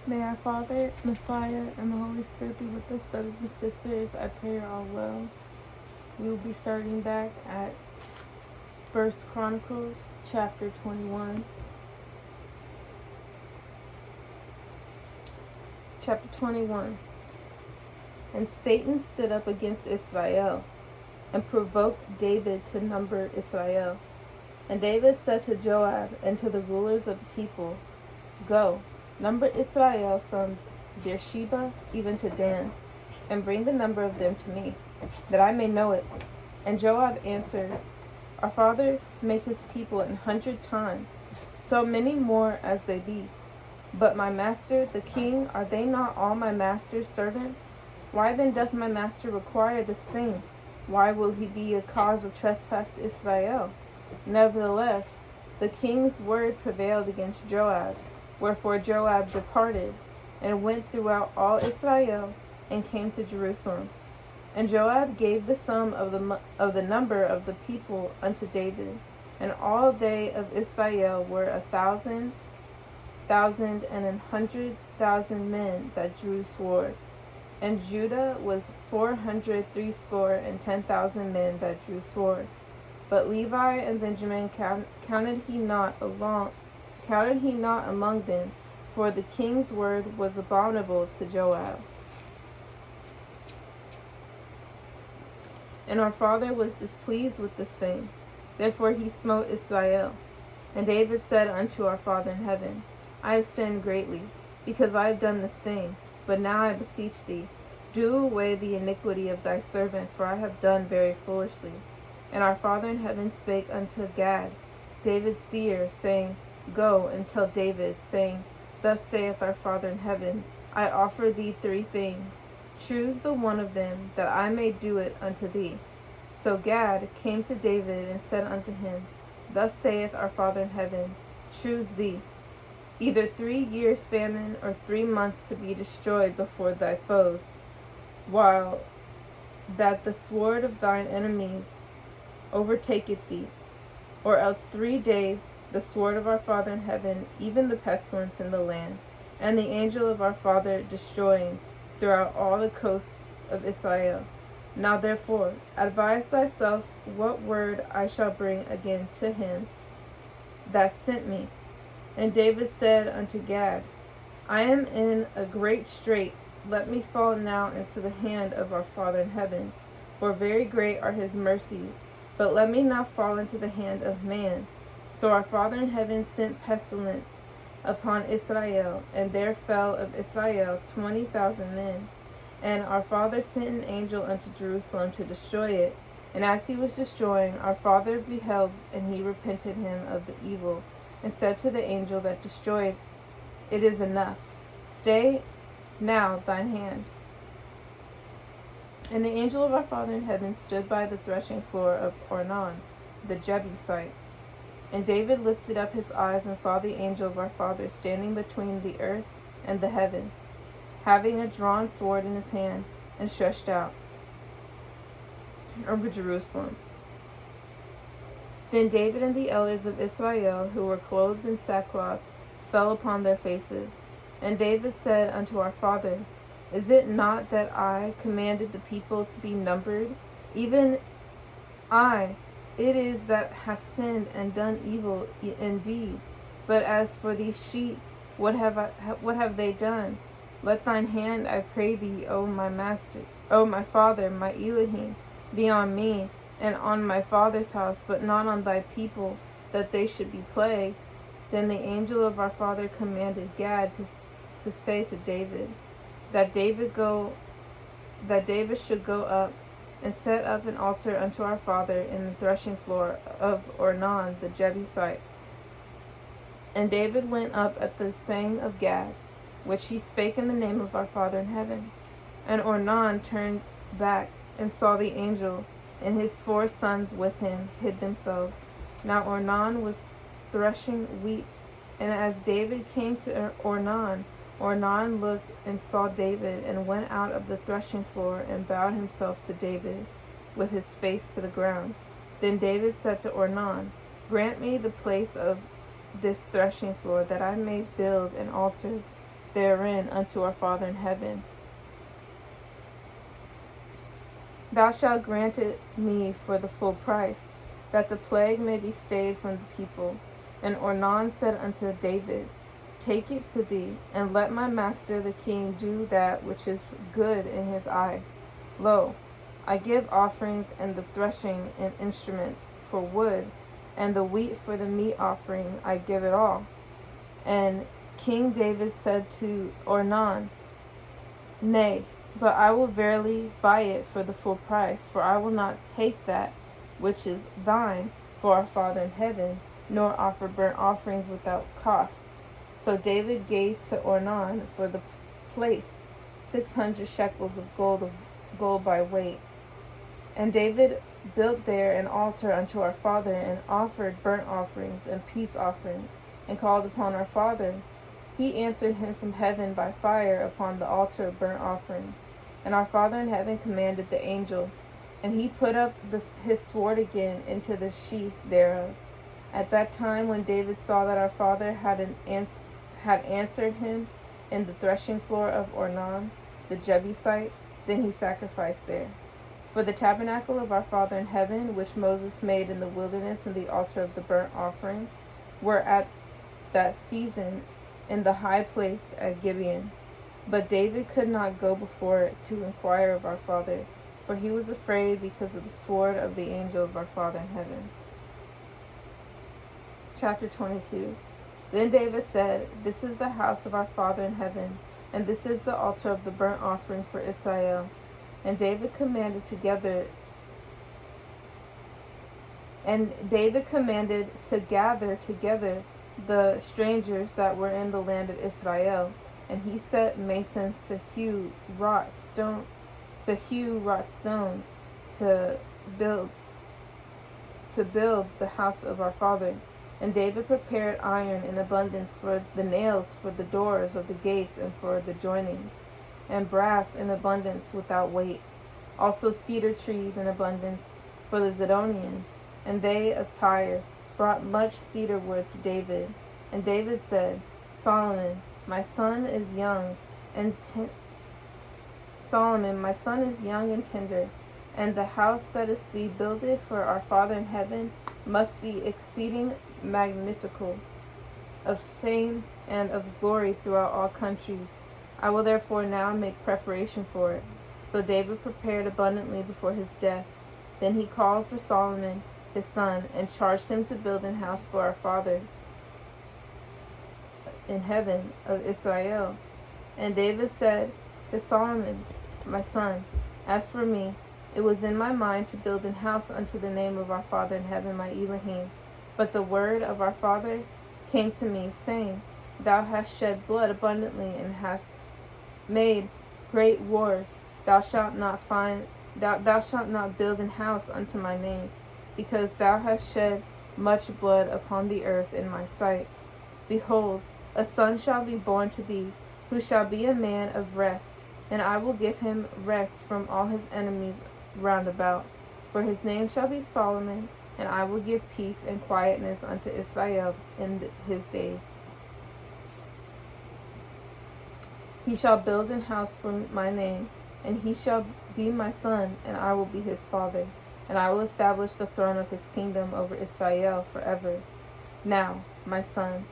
May our Father, Messiah, and the Holy Spirit be with us, brothers and sisters. I pray you're all well. We will be starting back at First Chronicles, chapter 21. Chapter 21. And Satan stood up against Israel, and provoked David to number Israel. And David said to Joab and to the rulers of the people, Go, number Israel from Beersheba even to Dan, and bring the number of them to me, that I may know it. And Joab answered, Our father make his people 100 times, so many more as they be. But my master, the king, are they not all my master's servants? Why then doth my master require this thing? Why will he be a cause of trespass to Israel? Nevertheless, the king's word prevailed against Joab. Wherefore Joab departed, and went throughout all Israel, and came to Jerusalem. And Joab gave the sum of the number of the people unto David, and all they of Israel were 1,000, and 100,000 men that drew sword. And Judah was 460,000 men that drew sword. But Levi and Benjamin counted he not among them, for the king's word was abominable to Joab. And our father was displeased with this thing. Therefore he smote Israel. And David said unto our Father in heaven, I have sinned greatly, because I have done this thing. But now I beseech thee, do away the iniquity of thy servant, for I have done very foolishly. And our Father in heaven spake unto Gad, David's seer, saying, Go and tell David, saying, Thus saith our Father in heaven, I offer thee 3 things. Choose the one of them, that I may do it unto thee. So Gad came to David and said unto him, Thus saith our Father in heaven, Choose thee, either 3 years' famine, or 3 months to be destroyed before thy foes, while that the sword of thine enemies overtaketh thee, or else 3 days the sword of our Father in heaven, even the pestilence in the land, and the angel of our Father destroying throughout all the coasts of Israel. Now therefore advise thyself what word I shall bring again to him that sent me. And David said unto Gad, I am in a great strait. Let me fall now into the hand of our Father in heaven, for very great are his mercies. But let me not fall into the hand of man. So our Father in heaven sent pestilence upon Israel, and there fell of Israel 20,000 men. And our Father sent an angel unto Jerusalem to destroy it. And as he was destroying, our Father beheld, and he repented him of the evil, and said to the angel that destroyed, It is enough. Stay now thine hand. And the angel of our Father in heaven stood by the threshing floor of Ornan, the Jebusite. And David lifted up his eyes and saw the angel of our Father standing between the earth and the heaven, having a drawn sword in his hand, and stretched out over Jerusalem. Then David and the elders of Israel, who were clothed in sackcloth, fell upon their faces. And David said unto our Father, Is it not that I commanded the people to be numbered? Even I, it is that have sinned and done evil indeed. But as for these sheep, what have they done? Let thine hand, I pray thee, O my master, O my father, my Elohim, be on me, and on my father's house, but not on thy people, that they should be plagued. Then the angel of our Father commanded Gad to say to David, that David should go up and set up an altar unto our Father in the threshing floor of Ornan the Jebusite. And David went up at the saying of Gad, which he spake in the name of our Father in heaven. And Ornan turned back and saw the angel, and his 4 sons with him hid themselves. Now Ornan was threshing wheat, and as David came to Ornan, Ornan looked and saw David, and went out of the threshing floor, and bowed himself to David with his face to the ground. Then David said to Ornan, Grant me the place of this threshing floor, that I may build an altar therein unto our Father in heaven. Thou shalt grant it me for the full price, that the plague may be stayed from the people. And Ornan said unto David, Take it to thee, and let my master the king do that which is good in his eyes. Lo, I give offerings and the threshing and instruments for wood, and the wheat for the meat offering I give it all. And King David said to Ornan, Nay, but I will verily buy it for the full price, for I will not take that which is thine for our Father in heaven, nor offer burnt offerings without cost. So David gave to Ornan for the place 600 shekels of gold by weight. And David built there an altar unto our Father, and offered burnt offerings and peace offerings, and called upon our Father. He answered him from heaven by fire upon the altar of burnt offering. And our Father in heaven commanded the angel, and he put up his sword again into the sheath thereof. At that time, when David saw that our Father had answered him in the threshing floor of Ornan the Jebusite, then he sacrificed there. For the tabernacle of our Father in heaven, which Moses made in the wilderness and the altar of the burnt offering, were at that season in the high place at Gibeon. But David could not go before it to inquire of our Father, for he was afraid because of the sword of the angel of our Father in heaven. Chapter 22. Then David said, This is the house of our Father in heaven, and this is the altar of the burnt offering for Israel. And David commanded to gather together the strangers that were in the land of Israel. And he set masons to hew wrought stones to build the house of our Father. And David prepared iron in abundance for the nails for the doors of the gates and for the joinings, and brass in abundance without weight, also cedar trees in abundance for the Zidonians. And they of Tyre brought much cedar wood to David. And David said, Solomon, my son is young and tender, and the house that is to be builded for our Father in heaven must be exceeding magnifical, of fame and of glory throughout all countries. I will therefore now make preparation for it. So David prepared abundantly before his death. Then he called for Solomon his son, and charged him to build an house for our Father in heaven of Israel. And David said to Solomon, my son, As for me, it was in my mind to build an house unto the name of our Father in heaven, my Elohim. But the word of our Father came to me, saying, Thou hast shed blood abundantly, and hast made great wars. Thou shalt not build an house unto my name, because thou hast shed much blood upon the earth in my sight. Behold, a son shall be born to thee, who shall be a man of rest, and I will give him rest from all his enemies round about. For his name shall be Solomon, and I will give peace and quietness unto Israel in his days. He shall build an house for my name, and he shall be my son, and I will be his father. And I will establish the throne of his kingdom over Israel forever. Now, my son,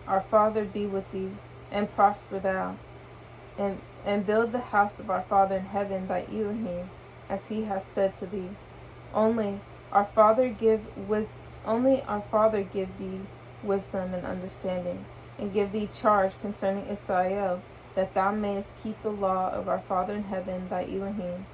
our Father be with thee, and prosper thou, and build the house of our Father in heaven, thy Elohim, as he has said to thee. Only our Father give thee wisdom and understanding, and give thee charge concerning Israel, that thou mayest keep the law of our Father in heaven, thy Elohim.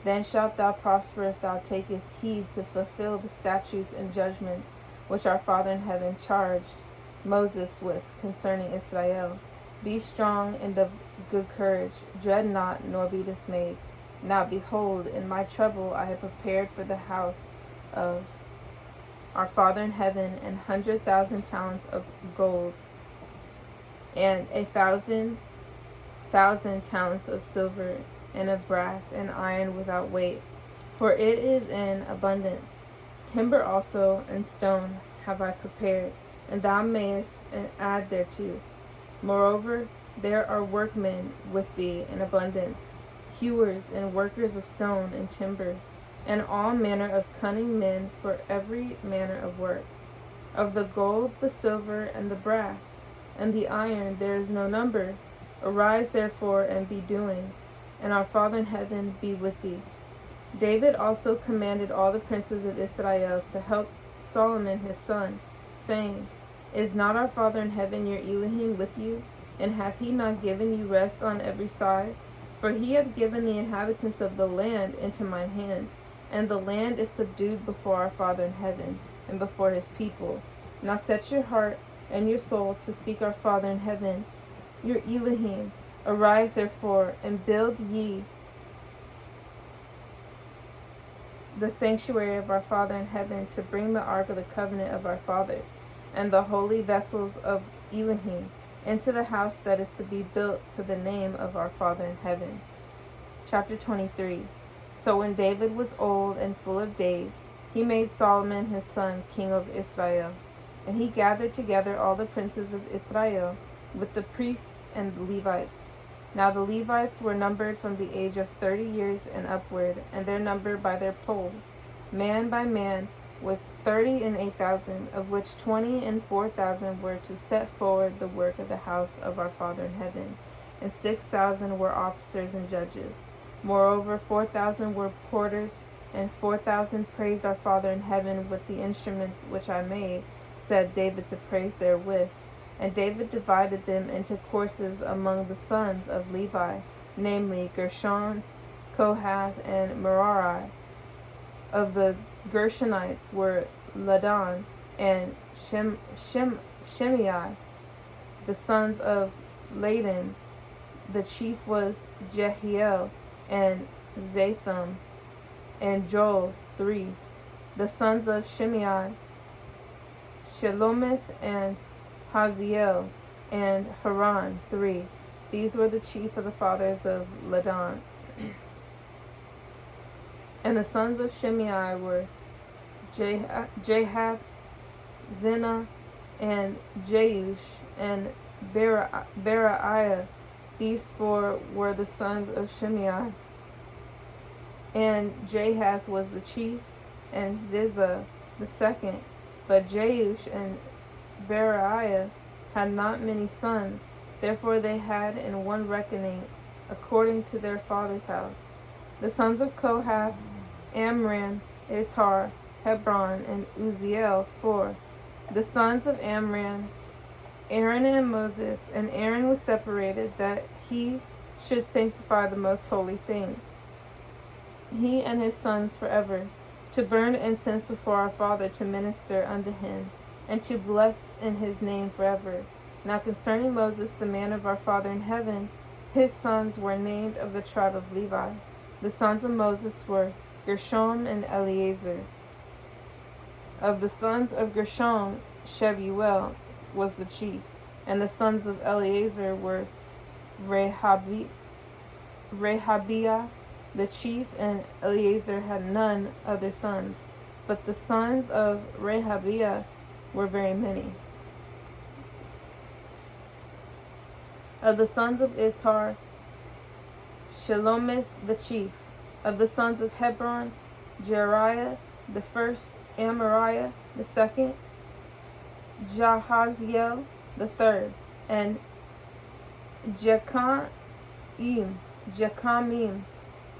Then shalt thou prosper if thou takest heed to fulfill the statutes and judgments which our Father in heaven charged Moses with concerning Israel. Be strong and of good courage, dread not, nor be dismayed. Now behold, in my trouble I have prepared for the house of our Father in heaven 100,000 talents of gold, and 1,000 talents of silver, and of brass and iron without weight, for it is in abundance. Timber also and stone have I prepared, and thou mayest add thereto. Moreover, there are workmen with thee in abundance, hewers and workers of stone and timber, and all manner of cunning men for every manner of work. Of the gold, the silver, and the brass, and the iron there is no number. Arise therefore and be doing, and our Father in heaven be with thee. David also commanded all the princes of Israel to help Solomon his son, saying, Is not our Father in heaven your Elohim with you? And hath he not given you rest on every side? For he hath given the inhabitants of the land into mine hand, and the land is subdued before our Father in heaven, and before his people. Now set your heart and your soul to seek our Father in heaven, your Elohim. Arise therefore, and build ye the sanctuary of our Father in heaven, to bring the ark of the covenant of our Father, and the holy vessels of Elohim, into the house that is to be built to the name of our Father in heaven. Chapter 23. So when David was old and full of days, he made Solomon his son king of Israel. And he gathered together all the princes of Israel, with the priests and the Levites. Now the Levites were numbered from the age of 30 years and upward, and their number by their polls, man by man, was 38,000, of which 24,000 were to set forward the work of the house of our Father in heaven, and 6,000 were officers and judges. Moreover, 4,000 were porters, and 4,000 praised our Father in heaven with the instruments which I made, said David, to praise therewith. And David divided them into courses among the sons of Levi, namely Gershon, Kohath, and Merari. Of the Gershonites were Ladan and Shimei. The sons of Ladan, the chief was Jehiel and Zatham and Joel, 3. The sons of Shimei, Shelomith and Haziel and Haran, 3. These were the chief of the fathers of Ladan. And the sons of Shimei were Jahath, Zina, and Jeush, and Beraiah. These 4 were the sons of Shimei. And Jahath was the chief, and Ziza the second. But Jeush and Beraiah had not many sons, therefore they had in one reckoning according to their father's house. The sons of Kohath, Amram, Ishar, Hebron, and Uzziel, 4. The sons of Amram, Aaron and Moses, and Aaron was separated that he should sanctify the most holy things, he and his sons forever, to burn incense before our Father, to minister unto him, and to bless in his name forever. Now concerning Moses, the man of our Father in heaven, his sons were named of the tribe of Levi. The sons of Moses were Gershom and Eleazar. Of the sons of Gershom, Shebuel was the chief, and the sons of Eleazar were Rehabiah the chief, and Eleazar had none other sons. But the sons of Rehabiah were very many. Of the sons of Ishar, Shelomith the chief. Of the sons of Hebron, Jeriah the first, Amariah the second, Jahaziel the third, and Jechamim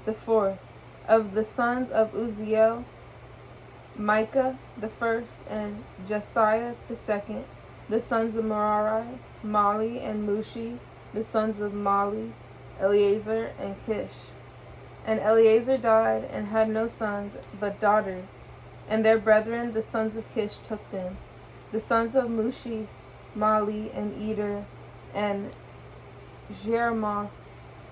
the fourth. Of the sons of Uzziel, Micah the first, and Jesiah the second. The sons of Merari, Mali and Mushi. The sons of Mali, Eleazar and Kish. And Eleazar died and had no sons, but daughters. And their brethren, the sons of Kish, took them. The sons of Mushi, Mali and Eder, and Jeremoth,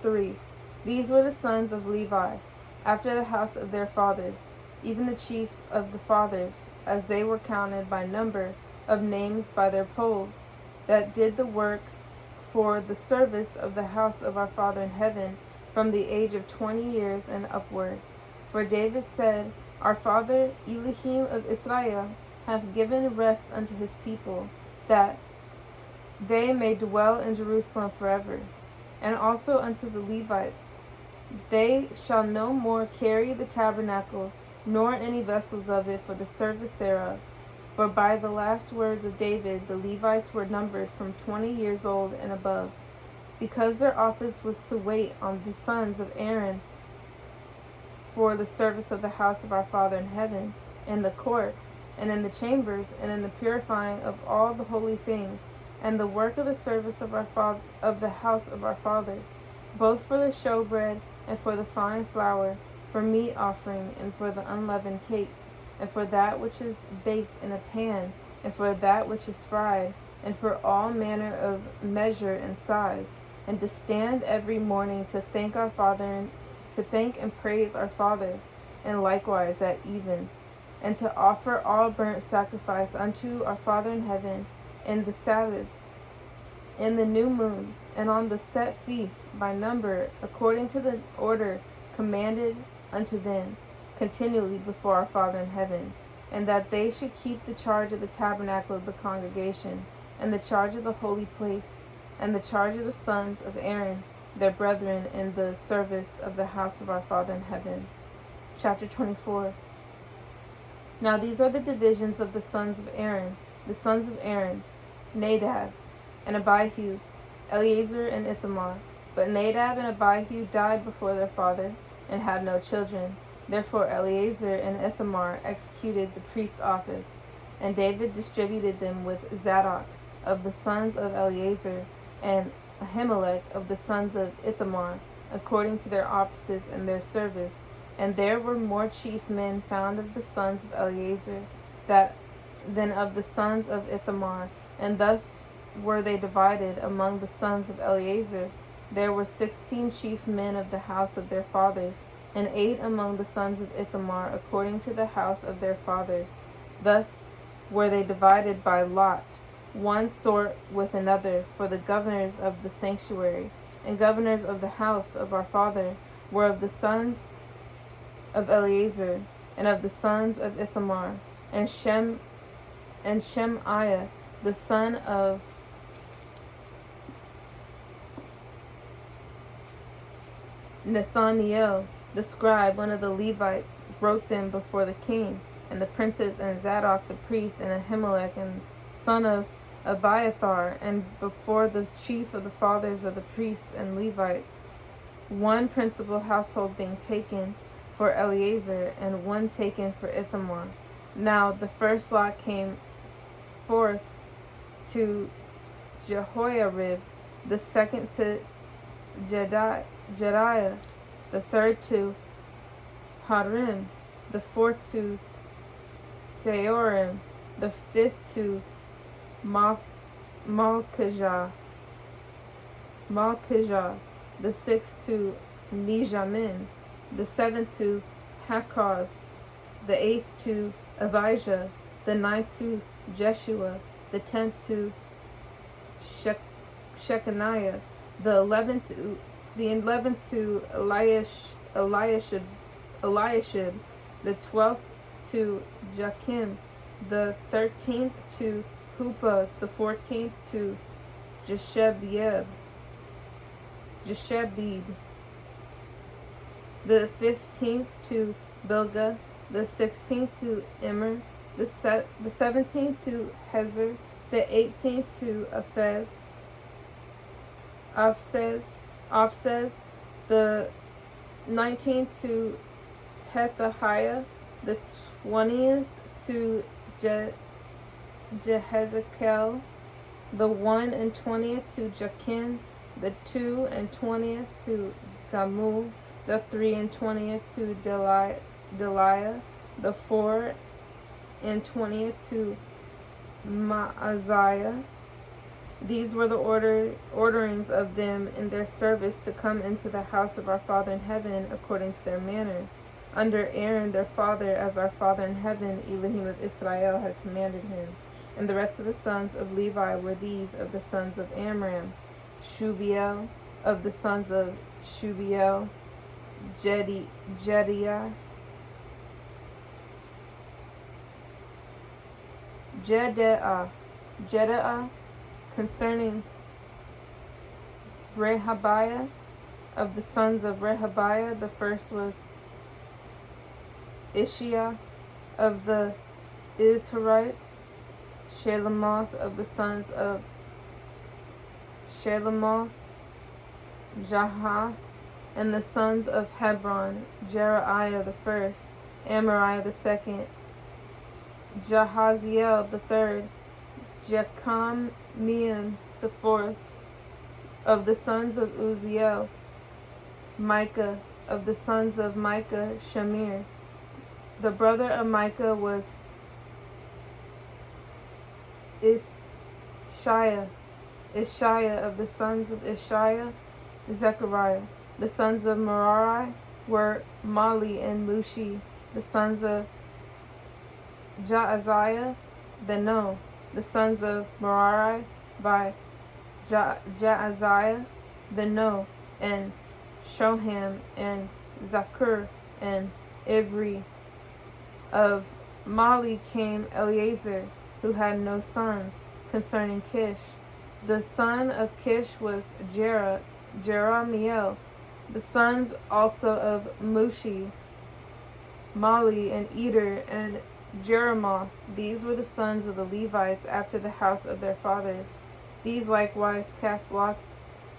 3. These were the sons of Levi, after the house of their fathers, even the chief of the fathers, as they were counted by number of names by their polls, that did the work for the service of the house of our Father in heaven, from the age of 20 years and upward. For David said, Our Father Elohim of Israel hath given rest unto his people, that they may dwell in Jerusalem forever. And also unto the Levites, they shall no more carry the tabernacle, nor any vessels of it for the service thereof. For by the last words of David the Levites were numbered from 20 years old and above, because their office was to wait on the sons of Aaron for the service of the house of our Father in heaven, in the courts, and in the chambers, and in the purifying of all the holy things, and the work of the service of the house of our Father, both for the showbread and for the fine flour, for meat offering, and for the unleavened cakes, and for that which is baked in a pan, and for that which is fried, and for all manner of measure and size, and to stand every morning to thank our Father, and to thank and praise our Father, and likewise at even, and to offer all burnt sacrifice unto our Father in heaven in the Sabbaths, in the new moons, and on the set feasts by number, according to the order commanded unto them, continually before our Father in heaven, and that they should keep the charge of the tabernacle of the congregation, and the charge of the holy place, and the charge of the sons of Aaron, their brethren, in the service of the house of our Father in heaven. Chapter 24. Now these are the divisions of the sons of Aaron. The sons of Aaron, Nadab and Abihu, Eleazar and Ithamar. But Nadab and Abihu died before their father, and had no children. Therefore Eleazar and Ithamar executed the priest's office. And David distributed them with Zadok of the sons of Eleazar, and Ahimelech of the sons of Ithamar, according to their offices and their service. And there were more chief men found of the sons of Eleazar than of the sons of Ithamar, and thus were they divided among the sons of Eleazar. There were 16 chief men of the house of their fathers, and 8 among the sons of Ithamar, according to the house of their fathers. Thus were they divided by lot, one sort with another, for the governors of the sanctuary, and governors of the house of our Father were of the sons of Eleazar, and of the sons of Ithamar, and Shemaiah, the son of Nathaniel, the scribe, one of the Levites, wrote them before the king, and the princes, and Zadok the priest, and Ahimelech, and son of Abiathar, and before the chief of the fathers of the priests and Levites, one principal household being taken for Eleazar, and one taken for Ithamar. Now the first lot came forth to Jehoiarib, the second to Jediah, the third to Harim, the fourth to Seorim, the fifth to Malchijah, the sixth to Nijamin, the seventh to Hakaz, the eighth to Abijah, the ninth to Jeshua, the 10th to Shechaniah, the 11th to Eliashib, the 12th to Jachim, the 13th to Hupa, the 14th to Jeshabib, the 15th to Bilgah, the 16th to Immer, the 17th to Hezer, the 18th to Ophses, the 19th to Pethahiah, the 20th to Jehezekiel, the 21st to Jachin, the 22nd to Gamul, the 23rd to Deliah, the 24th to Maaziah. These were the orderings of them in their service to come into the house of our Father in heaven according to their manner, under Aaron their father, as our Father in heaven, Elohim of Israel, had commanded him. And the rest of the sons of Levi were these: of the sons of Amram, Shubiel; of the sons of Shubiel, Jedaiah, Concerning Rehabiah, of the sons of Rehabiah, the first was Ishiah of the Israelites. Shelamoth of the sons of Shelamoth, Jahath, and the sons of Hebron, Jeriah the first, Amariah the second, Jahaziel the third, Jechamiel the fourth, of the sons of Uzziel, Micah, of the sons of Micah, Shamir. The brother of Micah was Ishiah. Ishiah, of the sons of Ishiah, Zechariah. The sons of Merari were Mali and Mushi. The sons of Jaaziah, Beno. The sons of Merari by Jaaziah, Beno, and Shoham, and Zakur, and Ibri. Of Mali came Eleazar, who had no sons, concerning Kish. The son of Kish was Jeramiel. The sons also of Mushi, Mali, and Eder, and Jeremoth. These were the sons of the Levites after the house of their fathers. These likewise cast lots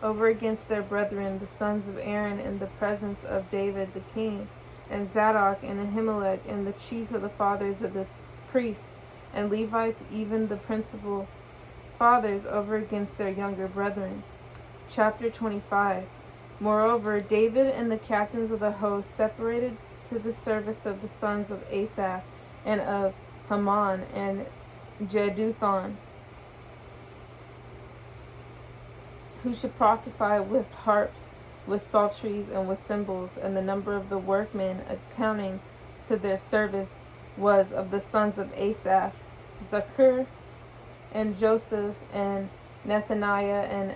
over against their brethren, the sons of Aaron, in the presence of David the king, and Zadok, and Ahimelech, and the chief of the fathers of the priests, and Levites, even the principal fathers, over against their younger brethren. Chapter 25. Moreover, David and the captains of the host separated to the service of the sons of Asaph, and of Haman, and Jeduthun, who should prophesy with harps, with psalteries, and with cymbals. And the number of the workmen accounting to their service was of the sons of Asaph, Zakur, and Joseph, and Nethaniah, and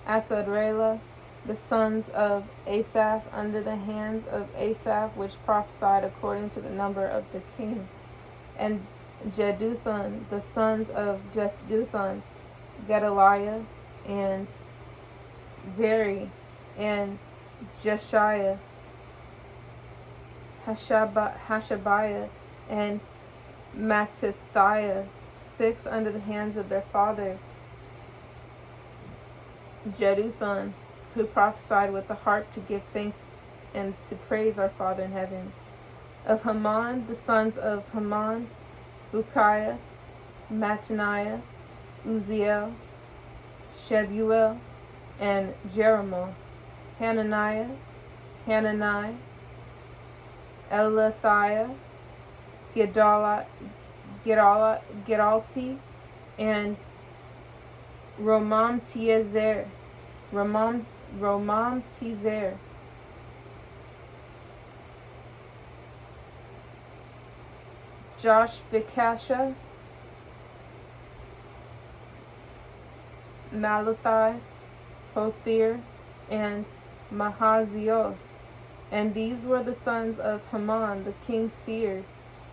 Asadraela, the sons of Asaph, under the hands of Asaph, which prophesied according to the number of the king. And Jeduthun, the sons of Jeduthun, Gedaliah, and Zeri, and Jeshiah, Hashabiah, and Mattithiah, 6 under the hands of their father Jeduthun, who prophesied with the harp to give thanks and to praise our Father in heaven. Of Haman, the sons of Haman, Bukiah, Mattaniah, Uzziel, Shebuel, and Jeremoth, Hananiah, Elathiah, Gedalti, and Romamtiezer, Joshbekasha, Malathi, Hothir, and Mahazioth. And these were the sons of Haman the king's seer,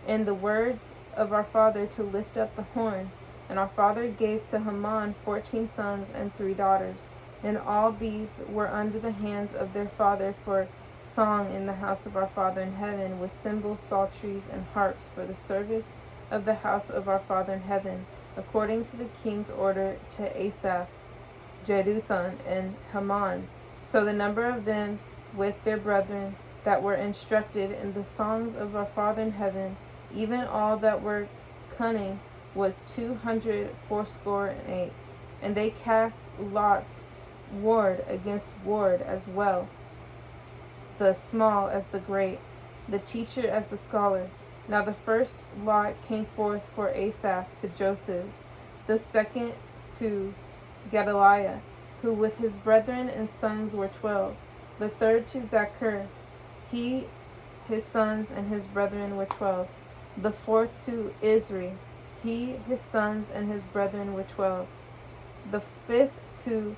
in the words of our father to lift up the horn. And our father gave to Haman 14 sons and 3 daughters. And all these were under the hands of their father for song in the house of our Father in heaven, with cymbals, psalteries, and harps for the service of the house of our Father in heaven, according to the king's order to Asaph, Jeduthun, and Haman. So the number of them with their brethren that were instructed in the songs of our Father in heaven, even all that were cunning, was 280. And they cast lots, ward against ward as well, the small as the great, the teacher as the scholar. Now the first lot came forth for Asaph to Joseph, the second to Gedaliah, who with his brethren and sons were 12, the third to Zakur, he, his sons, and his brethren were 12, the fourth to Isri, he, his sons, and his brethren were 12, the fifth to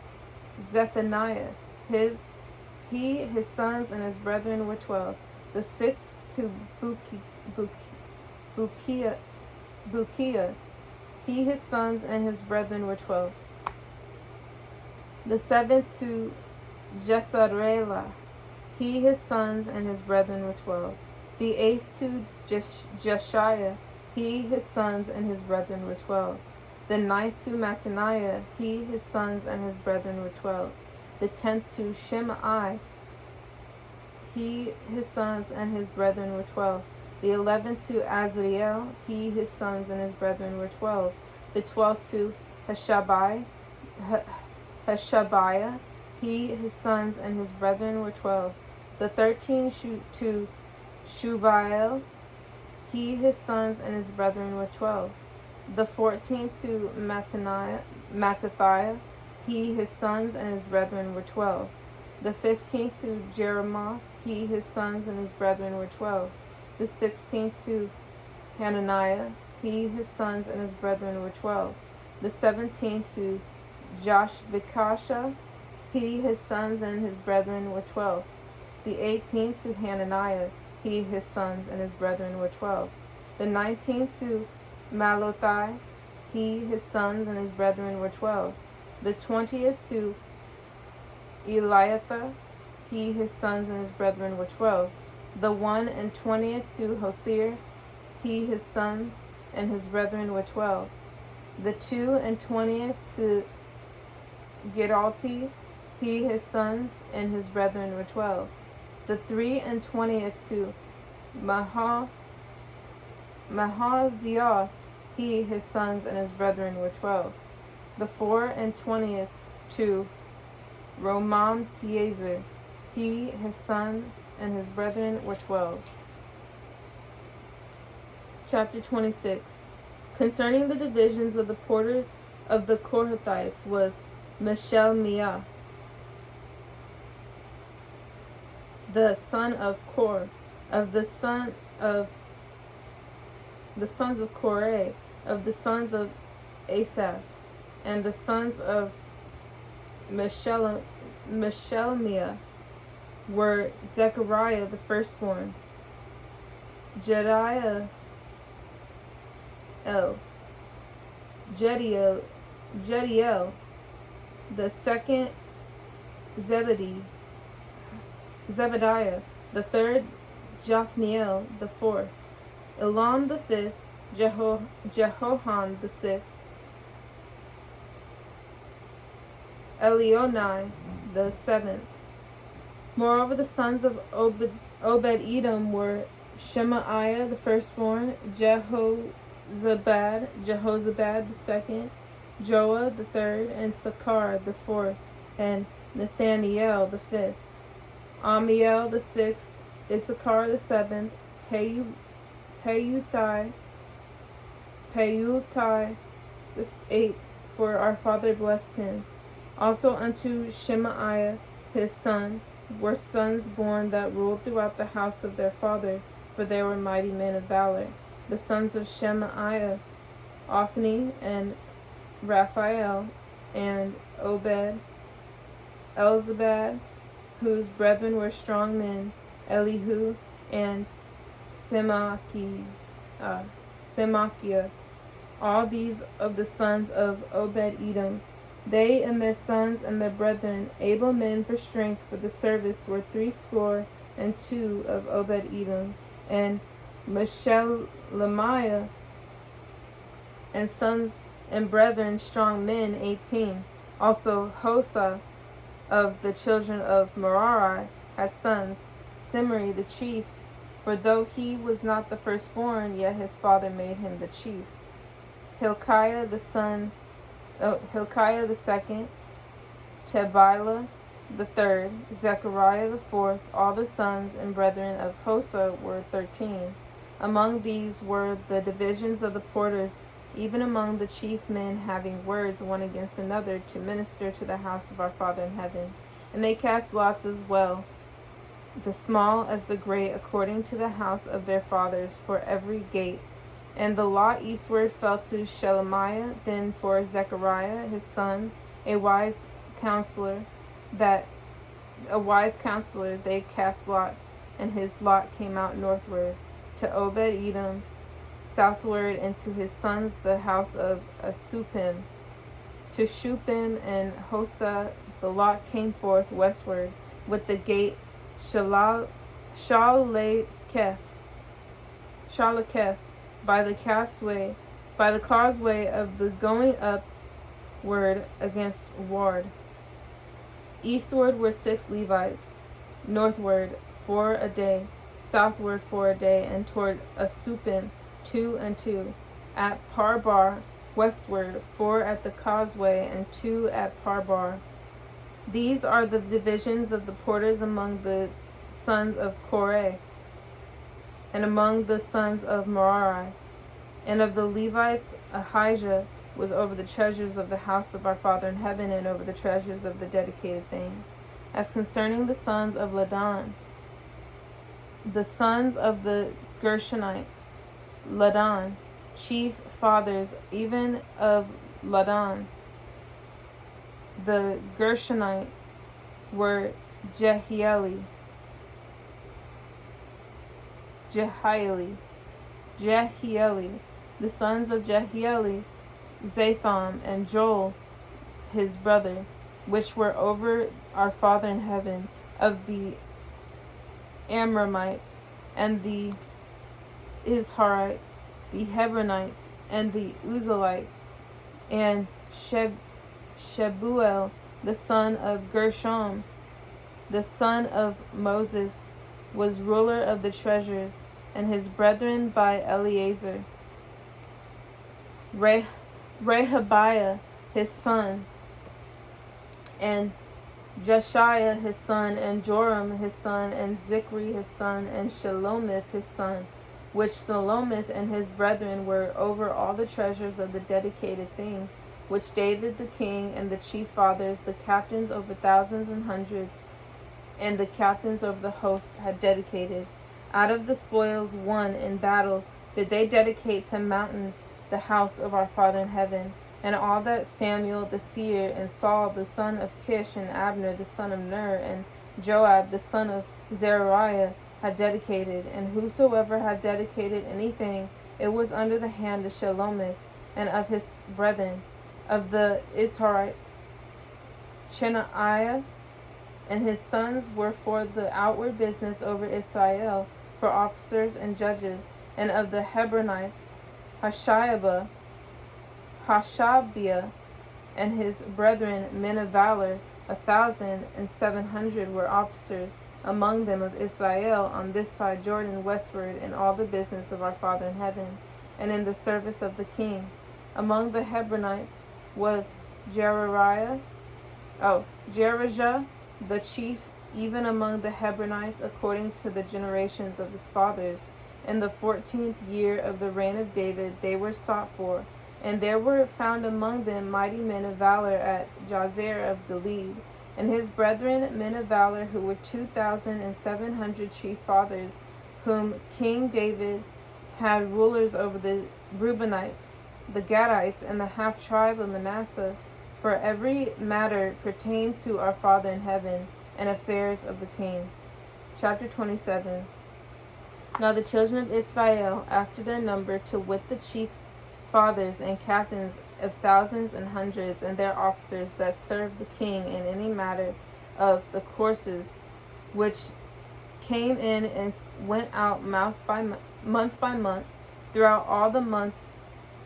Zephaniah, he, his sons, and his brethren were 12, the sixth to Bukiah, he, his sons, and his brethren were 12. The 7th to Jesarela, he, his sons, and his brethren were 12. The 8th to Jeshiah, he, his sons, and his brethren were 12. The 9th to Mattaniah, he, his sons, and his brethren were 12. The 10th to Shimei, he, his sons, and his brethren were 12. The 11th to Azriel, he, his sons, and his brethren were 12. The 12th to Hashabiah, he, his sons, and his brethren were 12. The 13th to Shubael, he, his sons, and his brethren were 12. The 14th to Mattathiah, he, his sons, and his brethren were 12. The 15th to Jeremoth, he, his sons, and his brethren were 12. The 16th to Hananiah, he, his sons, and his brethren were 12. The 17th to Joshbekasha, he, his sons, and his brethren were 12. The 18th to Hananiah, he, his sons, and his brethren were 12. The 19th to Malothai, he, his sons, and his brethren were 12. The 20th to Eliathah, he, his sons, and his brethren were 12. The 21st to Hothir, he, his sons, and his brethren were 12. The 22nd to Gidalti, he, his sons, and his brethren were 12. The 23rd to Mahaziah, he, his sons, and his brethren were 12. The 24th to Romamtiezer, he, his sons, and his brethren were 12. Chapter 26. Concerning the divisions of the porters of the Kohathites was Meshelmiah, the son of Kor, of the sons of Korah, of the sons of Asaph, and the sons of Meshelmiah were Zechariah the firstborn, Jediel, the second, Zebediah the third, Japhniel the fourth, Elam the fifth, Jehohan the sixth, Elionai the seventh. Moreover, the sons of Obed-Edom were Shemaiah the firstborn, Jehozabad the second, Joah the third, and Sakar the fourth, and Nathaniel the fifth, Amiel the sixth, Issachar the seventh, Peutai the eighth, for our father blessed him. Also unto Shemaiah his son were sons born that ruled throughout the house of their father, for they were mighty men of valor. The sons of Shemaiah, Ophni, and Raphael, and Obed, Elzabad, whose brethren were strong men, Elihu, and Semachiah, all these of the sons of Obed-Edom. They and their sons and their brethren, able men for strength for the service, were 62 of Obed-Edom, and Meshelemiah, and sons and brethren, strong men, 18. Also Hosa of the children of Merari had sons, Simri the chief, for though he was not the firstborn, yet his father made him the chief. Hilkiah the second, Tebilah the third, Zechariah the fourth. All the sons and brethren of Hosa were 13. Among these were the divisions of the porters, even among the chief men, having words one against another, to minister to the house of our Father in heaven. And they cast lots as well, the small as the great, according to the house of their fathers, for every gate. And the lot eastward fell to Shelemiah. Then for Zechariah his son, a wise counselor, they cast lots, and his lot came out northward. To Obed-Edom, southward, and to his sons the house of Asupim. To Shupim and Hosa the lot came forth westward, with the gate Shaleketh, by the causeway of the going upward against Ward. Eastward were 6 Levites, northward 4 a day, southward 4 a day, and toward Asupim 2 and 2. At Parbar westward 4 at the causeway, and 2 at Parbar. These are the divisions of the porters among the sons of Korah, and among the sons of Merari. And of the Levites, Ahijah was over the treasures of the house of our Father in heaven, and over the treasures of the dedicated things. As concerning the sons of Ladan, the sons of the Gershonite, Ladan, chief fathers, even of Ladan, the Gershonite, were Jehieli, the sons of Jehieli, Zatham, and Joel his brother, which were over our Father in heaven, of the Amramites, and the Izharites, the Hebronites, and the Uzalites, and Shebuel, the son of Gershom, the son of Moses, was ruler of the treasures, and his brethren by Eleazar. Rehabiah his son, and Jeshiah his son, and Joram his son, and Zichri his son, and Shelomith his son, which Shelomith and his brethren were over all the treasures of the dedicated things, which David the king, and the chief fathers, the captains over thousands and hundreds, and the captains over the host had dedicated. Out of the spoils won in battles did they dedicate to Mountain the house of our Father in heaven, and all that Samuel the seer, and Saul the son of Kish, and Abner the son of Ner, and Joab the son of Zeruiah had dedicated. And whosoever had dedicated anything, it was under the hand of Shelomith and of his brethren. Of the Izharites, Chenaiah and his sons were for the outward business over Israel, for officers and judges. And of the Hebronites, Hashabiah and his brethren, men of valor, 1,700 were officers among them of Israel on this side Jordan westward, in all the business of our Father in heaven, and in the service of the king. Among the Hebronites was Jerijah the chief, even among the Hebronites, according to the generations of his fathers. In the 14th year of the reign of David they were sought for, and there were found among them mighty men of valor at Jazer of Gilead, and his brethren men of valor, who were 2,700 chief fathers, whom King David had rulers over the Reubenites, the Gadites, and the half tribe of Manasseh, for every matter pertained to our Father in heaven, and affairs of the king. Chapter 27. Now the children of Israel, after their number, to wit the chief fathers and captains of thousands and hundreds, and their officers that served the king in any matter of the courses which came in and went out month by month, throughout all the months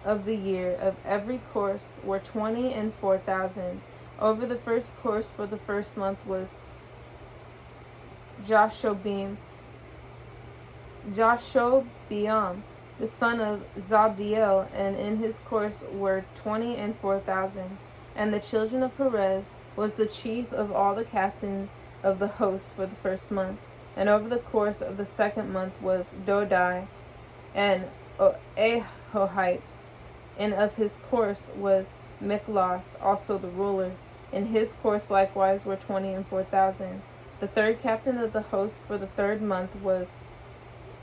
of the year of every course, were 20 and 4,000. Over the first course for the first month was Jashobeam, the son of Zabdiel, and in his course were 20 and 4,000. And the children of Perez was the chief of all the captains of the host for the first month. And over the course of the second month was Dodai and Ahohite, and of his course was Mikloth, also the ruler. In his course likewise were 20 and 4,000. The third captain of the host for the third month was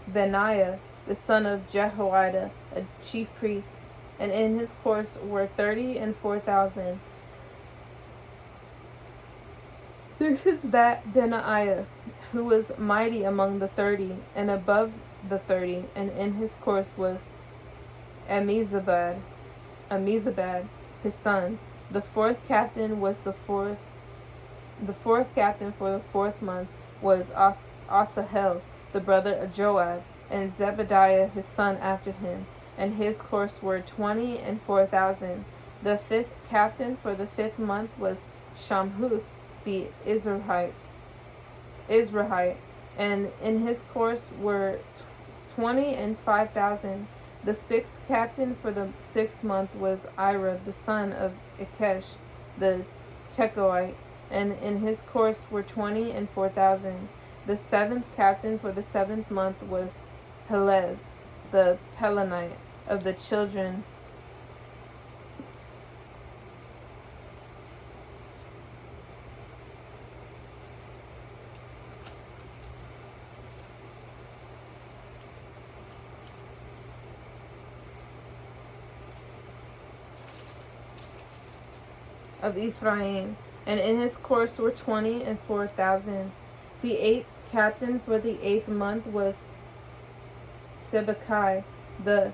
Benaiah, the son of Jehoiada, a chief priest, and in his course were 30 and 4,000. This is that Benaiah, who was mighty among the 30, and above the 30, and in his course was Amizabad, his son. The fourth captain for the 4th month was Asahel, the brother of Joab, and Zebediah his son after him, and his course were 20 and 4,000. The 5th captain for the 5th month was Shamhuth the Israelite, and in his course were 20 and 5,000. The 6th captain for the 6th month was Ira the son of Ikesh the Tekoite, and in his course were 20 and 4,000. The 7th captain for the 7th month was Helez the Pelonite of the children of Ephraim, and in his course were 20 and 4,000. The 8th captain for the 8th month was Sibbecai, the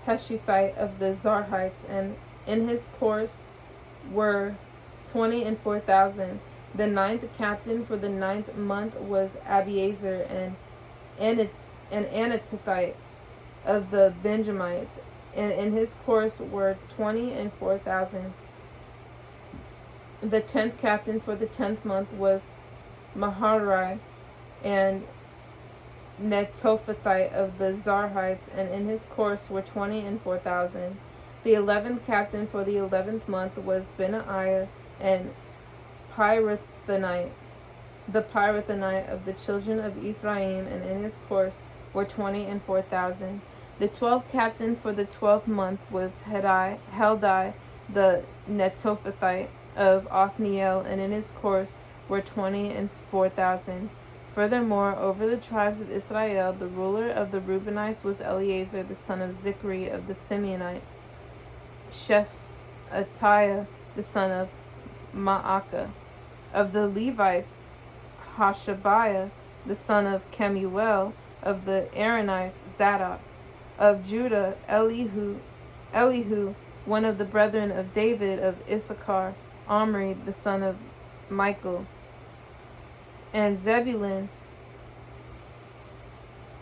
Heshuthite of the Zarhites, and in his course were 20 and 4,000. The 9th captain for the 9th month was Abiezer, an Anathite of the Benjamites, and in his course were 20 and 4,000. The 10th captain for the 10th month was Maharai, and Netophathite of the Zarhites, and in his course were 20 and 4,000. The 11th captain for the 11th month was Benaiah, and the Pirathonite of the children of Ephraim, and in his course were 20 and 4,000. The 12th captain for the 12th month was Heldai, the Netophathite of Othniel, and in his course were 20 and 4,000. Furthermore, over the tribes of Israel, the ruler of the Reubenites was Eleazar, the son of Zichri of the Simeonites, Shephatiah, the son of Maacah. Of the Levites, Hashabiah, the son of Kemuel, of the Aaronites, Zadok. Of Judah, Elihu, one of the brethren of David of Issachar, Omri, the son of Michael. And Zebulun,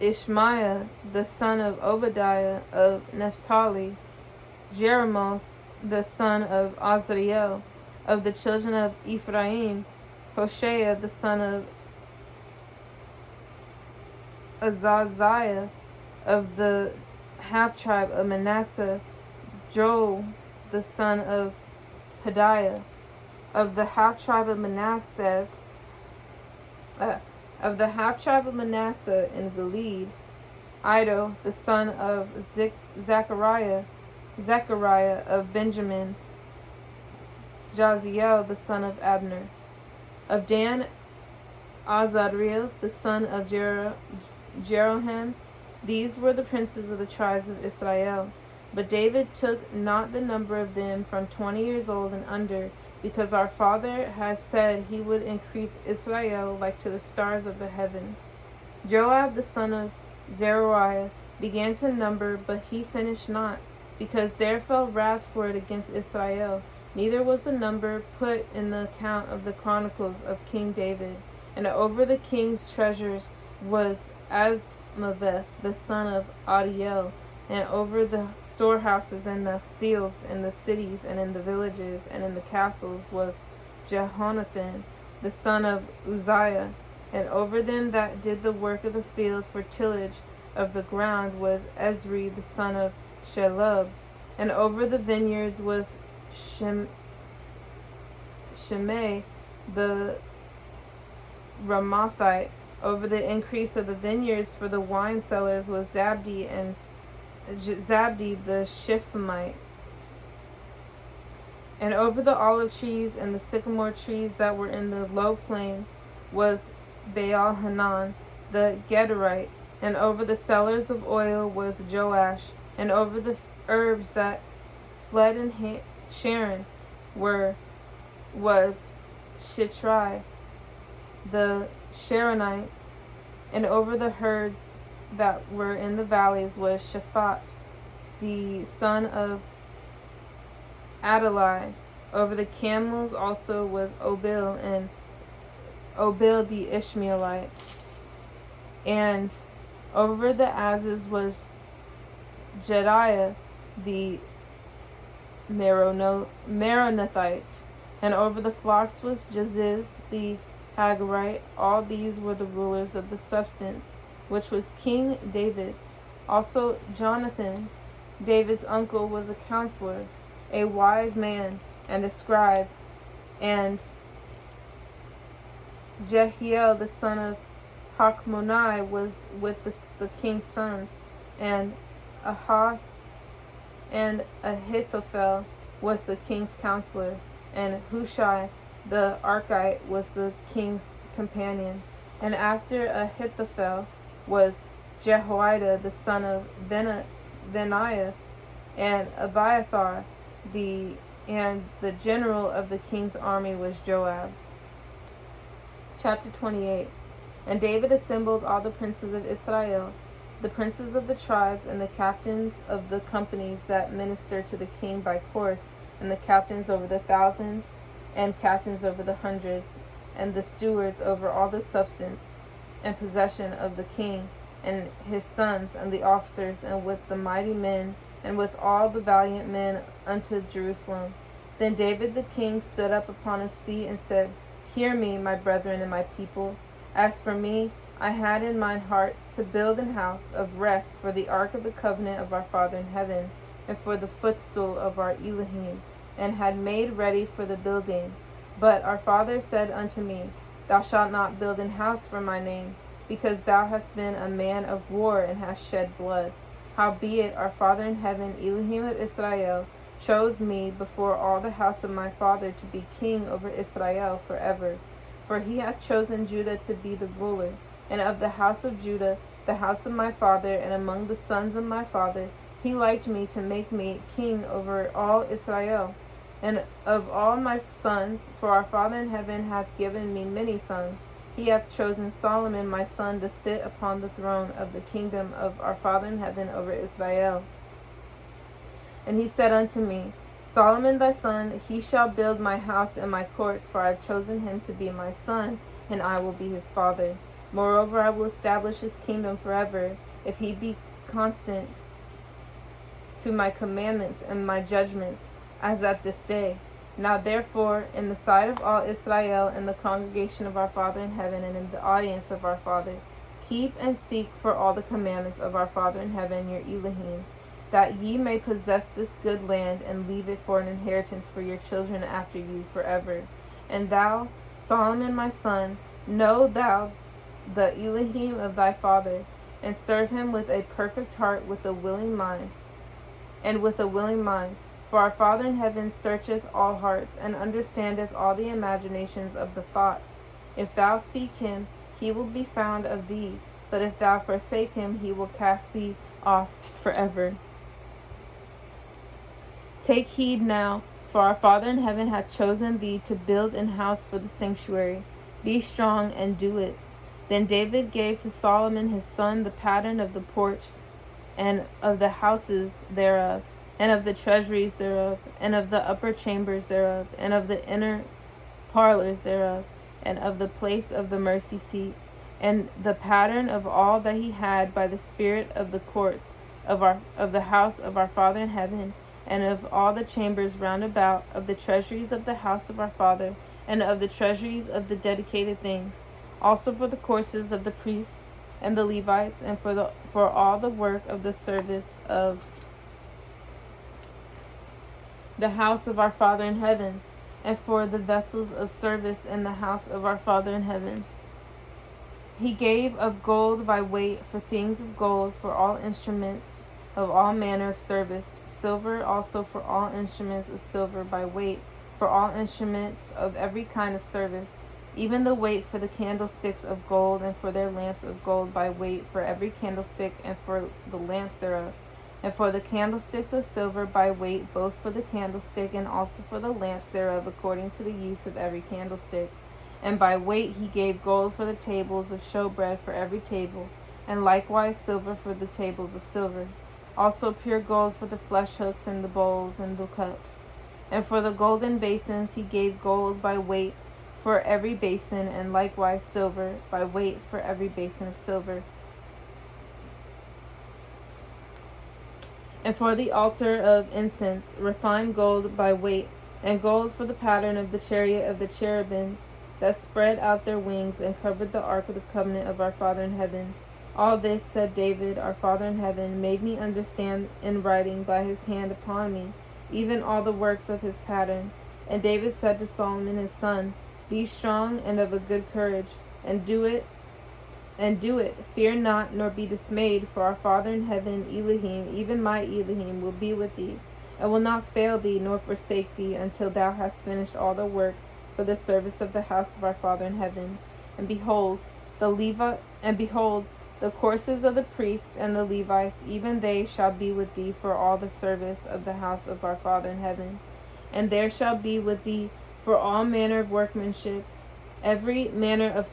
Ishmaiah, the son of Obadiah of Naphtali. Jeremoth, the son of Azriel, of the children of Ephraim. Hoshea, the son of Azaziah, of the half-tribe of Manasseh. Joel, the son of Pedaiah, of the half-tribe of Manasseh, in Gilead. Iddo, the son of Zechariah of Benjamin. Jaziel, the son of Abner. Of Dan, Azadriel, the son of Jeroham. These were the princes of the tribes of Israel. But David took not the number of them from 20 years old and under, because our father had said he would increase Israel like to the stars of the heavens. Joab, the son of Zeruiah, began to number, but he finished not, because there fell wrath for it against Israel. Neither was the number put in the account of the Chronicles of King David. And over the king's treasures was Asmaveth, the son of Adiel, and over the storehouses and the fields and the cities and in the villages and in the castles was Jehonathan, the son of Uzziah, and over them that did the work of the field for tillage of the ground was Ezri, the son of Shelub, and over the vineyards was Shimei, the Ramathite. Over the increase of the vineyards for the wine cellars was Zabdi, and Zabdi the Shiphmite. And over the olive trees and the sycamore trees that were in the low plains was Baal-Hanan the Gederite. And over the cellars of oil was Joash. And over the herbs that fled in Sharon was Shitrai the Sharonite. And over the herds that were in the valleys was Shaphat the son of Adalai. Over the camels also was Obil, and Obil the Ishmaelite. And over the asses was Jediah the Meronothite. And over the flocks was Jaziz the Hagarite. All these were the rulers of the substance, which was King David's. Also Jonathan, David's uncle, was a counselor, a wise man, and a scribe. And Jehiel the son of Hakmonai was with the king's sons. And Ahithophel was the king's counselor. And Hushai the Archite was the king's companion. And after Ahithophel was Jehoiada the son of Benaiah, and Abiathar, and the general of the king's army was Joab. Chapter 28. And David assembled all the princes of Israel, the princes of the tribes, and the captains of the companies that minister to the king by course, and the captains over the thousands, and captains over the hundreds, and the stewards over all the substance and possession of the king, and his sons, and the officers, and with the mighty men, and with all the valiant men unto Jerusalem. Then David the king stood up upon his feet and said, Hear me, my brethren and my people. As for me, I had in mine heart to build an house of rest for the ark of the covenant of our Father in heaven, and for the footstool of our Elohim, and had made ready for the building. But our father said unto me, Thou shalt not build an house for my name, because thou hast been a man of war and hast shed blood. Howbeit our Father in heaven, Elohim of Israel, chose me before all the house of my father to be king over Israel forever. For he hath chosen Judah to be the ruler, and of the house of Judah, the house of my father, and among the sons of my father, he liked me to make me king over all Israel. And of all my sons, for our Father in heaven hath given me many sons, he hath chosen Solomon my son to sit upon the throne of the kingdom of our Father in heaven over Israel. And he said unto me, Solomon thy son, he shall build my house and my courts, for I have chosen him to be my son, and I will be his father. Moreover, I will establish his kingdom forever, if he be constant to my commandments and my judgments, as at this day. Now therefore, in the sight of all Israel, and the congregation of our Father in heaven, and in the audience of our Father, keep and seek for all the commandments of our Father in heaven, your Elohim, that ye may possess this good land, and leave it for an inheritance for your children after you forever. And thou, Solomon my son, know thou the Elohim of thy father, and serve him with a perfect heart, with a willing mind, For our Father in heaven searcheth all hearts, and understandeth all the imaginations of the thoughts. If thou seek him, he will be found of thee, but if thou forsake him, he will cast thee off forever. Take heed now, for our Father in heaven hath chosen thee to build an house for the sanctuary. Be strong and do it. Then David gave to Solomon his son the pattern of the porch, and of the houses thereof, and of the treasuries thereof, and of the upper chambers thereof, and of the inner parlors thereof, and of the place of the mercy seat, and the pattern of all that he had by the spirit of the courts of the house of our Father in heaven, and of all the chambers round about, of the treasuries of the house of our Father, and of the treasuries of the dedicated things, also for the courses of the priests and the Levites, and for all the work of the service of the house of our Father in heaven, and for the vessels of service in the house of our Father in heaven. He gave of gold by weight for things of gold, for all instruments of all manner of service, silver also for all instruments of silver by weight, for all instruments of every kind of service, even the weight for the candlesticks of gold, and for their lamps of gold by weight, for every candlestick, and for the lamps thereof, and for the candlesticks of silver by weight, both for the candlestick and also for the lamps thereof, according to the use of every candlestick. And by weight he gave gold for the tables of showbread for every table, and likewise silver for the tables of silver. Also pure gold for the flesh hooks and the bowls and the cups. And for the golden basins he gave gold by weight for every basin, and likewise silver by weight for every basin of silver. And for the altar of incense, refined gold by weight, and gold for the pattern of the chariot of the cherubims that spread out their wings and covered the ark of the covenant of our Father in heaven. All this, said David, our Father in heaven, made me understand in writing by his hand upon me, even all the works of his pattern. And David said to Solomon his son, Be strong and of a good courage, and do it. Fear not, nor be dismayed, for our Father in heaven, Elohim, even my Elohim, will be with thee, and will not fail thee, nor forsake thee, until thou hast finished all the work for the service of the house of our Father in heaven. And behold, the courses of the priests and the Levites, even they shall be with thee for all the service of the house of our Father in heaven. And there shall be with thee for all manner of workmanship, every manner of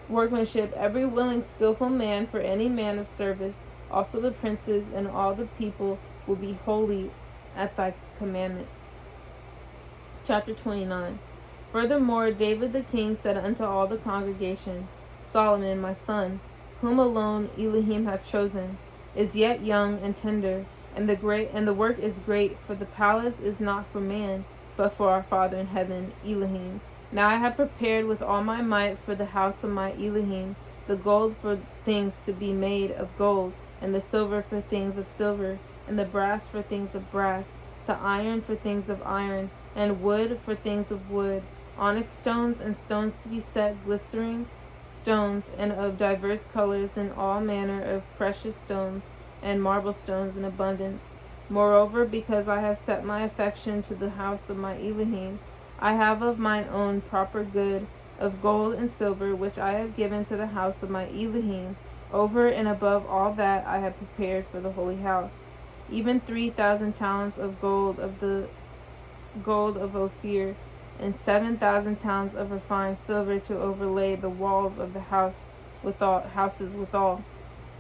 workmanship, every willing, skillful man for any man of service. Also the princes and all the people will be holy at thy commandment. Chapter 29. Furthermore, David the king said unto all the congregation, Solomon, my son, whom alone Elohim hath chosen, is yet young and tender, and the work is great, for the palace is not for man, but for our Father in heaven, Elohim. Now I have prepared with all my might for the house of my Elohim the gold for things to be made of gold, and the silver for things of silver, and the brass for things of brass, the iron for things of iron, and wood for things of wood, onyx stones and stones to be set, glistering stones, and of diverse colors, and all manner of precious stones, and marble stones in abundance. Moreover, because I have set my affection to the house of my Elohim, I have of mine own proper good of gold and silver, which I have given to the house of my Elohim, over and above all that I have prepared for the holy house, even 3,000 talents of gold of the gold of Ophir, and 7,000 talents of refined silver to overlay the walls of the houses withal.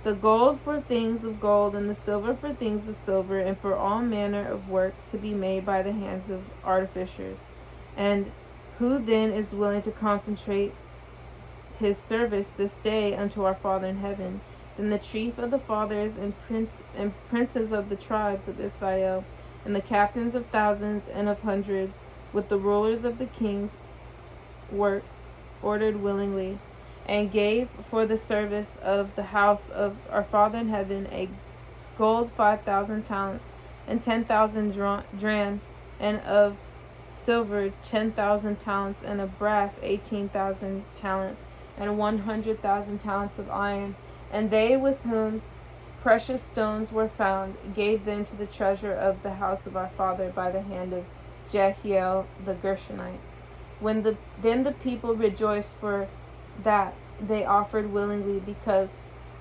The gold for things of gold, and the silver for things of silver, and for all manner of work to be made by the hands of artificers. And who then is willing to concentrate his service this day unto our Father in heaven, than the chief of the fathers and princes of the tribes of Israel, and the captains of thousands and of hundreds, with the rulers of the king's work, ordered willingly, and gave for the service of the house of our Father in heaven a gold 5,000 talents, and 10,000 drams, and of silver 10,000 talents, and of brass 18,000 talents, and 100,000 talents of iron. And they with whom precious stones were found gave them to the treasure of the house of our Father by the hand of Jehiel the Gershonite. Then the people rejoiced, for that they offered willingly, because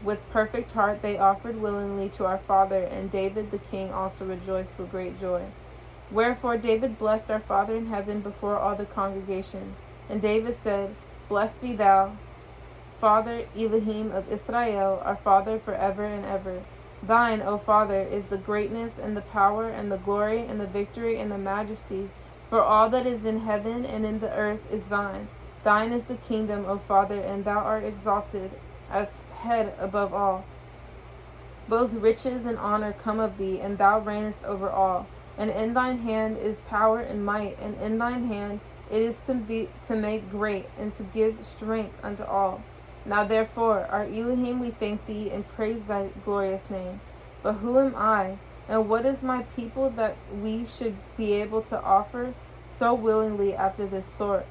with perfect heart they offered willingly to our Father, and David the king also rejoiced with great joy. Wherefore David blessed our Father in heaven before all the congregation. And David said, Blessed be thou, Father Elohim of Israel, our Father forever and ever. Thine, O Father, is the greatness and the power and the glory and the victory and the majesty, for all that is in heaven and in the earth is thine. Thine is the kingdom, O Father, and thou art exalted as head above all. Both riches and honor come of thee, and thou reignest over all. And in thine hand is power and might, and in thine hand it is to make great, and to give strength unto all. Now therefore, our Elohim, we thank thee, and praise thy glorious name. But who am I, and what is my people, that we should be able to offer so willingly after this sort?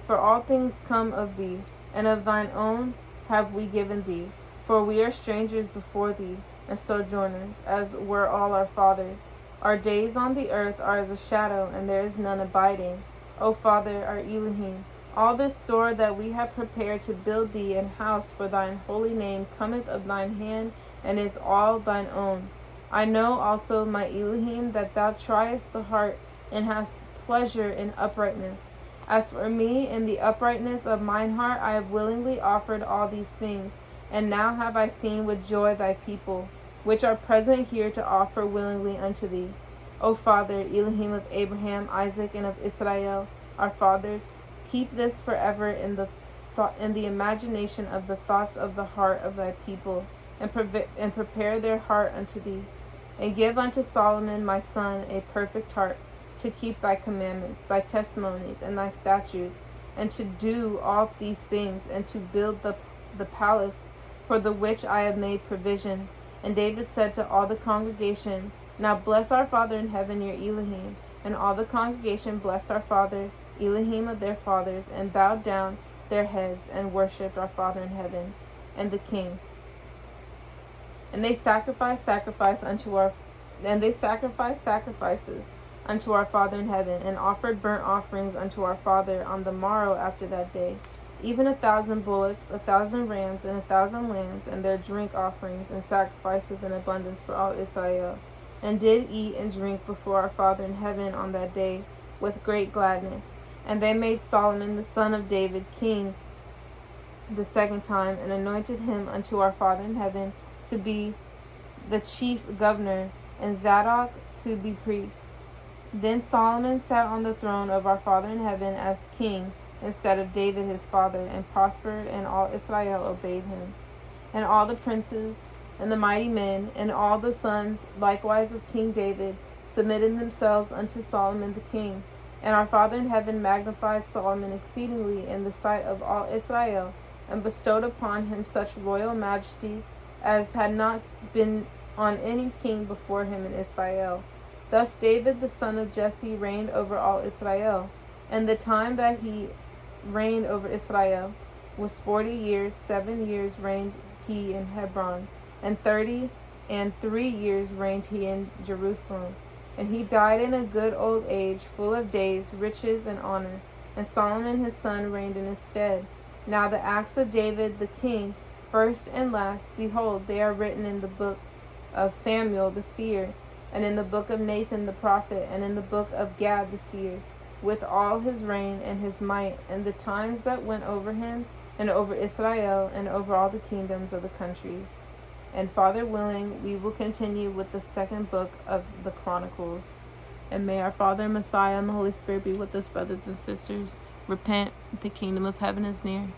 For all things come of thee, and of thine own have we given thee. For we are strangers before thee, and sojourners, as were all our fathers. Our days on the earth are as a shadow, and there is none abiding. O Father, our Elohim, all this store that we have prepared to build thee an house for thine holy name cometh of thine hand, and is all thine own. I know also, my Elohim, that thou triest the heart, and hast pleasure in uprightness. As for me, in the uprightness of mine heart I have willingly offered all these things, And now have I seen with joy thy people, which are present here to offer willingly unto thee. O Father, Elohim of Abraham, Isaac, and of Israel, our fathers, keep this forever in the imagination of the thoughts of the heart of thy people, and prepare their heart unto thee. And give unto Solomon my son a perfect heart, to keep thy commandments, thy testimonies, and thy statutes, and to do all these things, and to build the palace for the which I have made provision. And David said to all the congregation, Now bless our Father in heaven, your Elohim. And all the congregation blessed our Father, Elohim of their fathers, and bowed down their heads, and worshipped our Father in heaven, and the King. And they sacrificed sacrifices unto our Father in heaven, and offered burnt offerings unto our Father on the morrow after that day, even 1,000 bullocks, 1,000 rams, and 1,000 lambs, and their drink offerings and sacrifices in abundance for all Israel, and did eat and drink before our Father in heaven on that day with great gladness. And they made Solomon the son of David king the second time, and anointed him unto our Father in heaven to be the chief governor, and Zadok to be priest. Then Solomon sat on the throne of our Father in heaven as king instead of David his father, and prospered, and all Israel obeyed him. And all the princes, and the mighty men, and all the sons likewise of King David, submitted themselves unto Solomon the king. And our Father in heaven magnified Solomon exceedingly in the sight of all Israel, and bestowed upon him such royal majesty as had not been on any king before him in Israel. Thus David the son of Jesse reigned over all Israel. And the time that he reigned over Israel was 40 years. 7 years reigned he in Hebron, and 33 years reigned he in Jerusalem. And he died in a good old age, full of days, riches, and honor. And Solomon his son reigned in his stead. Now the acts of David the king, first and last, behold, they are written in the book of Samuel the seer, and in the book of Nathan the prophet, and in the book of Gad the seer, with all his reign and his might, and the times that went over him, and over Israel, and over all the kingdoms of the countries. And Father willing, we will continue with the second book of the Chronicles. And may our Father, Messiah, and the Holy Spirit be with us, brothers and sisters. Repent, the kingdom of heaven is near.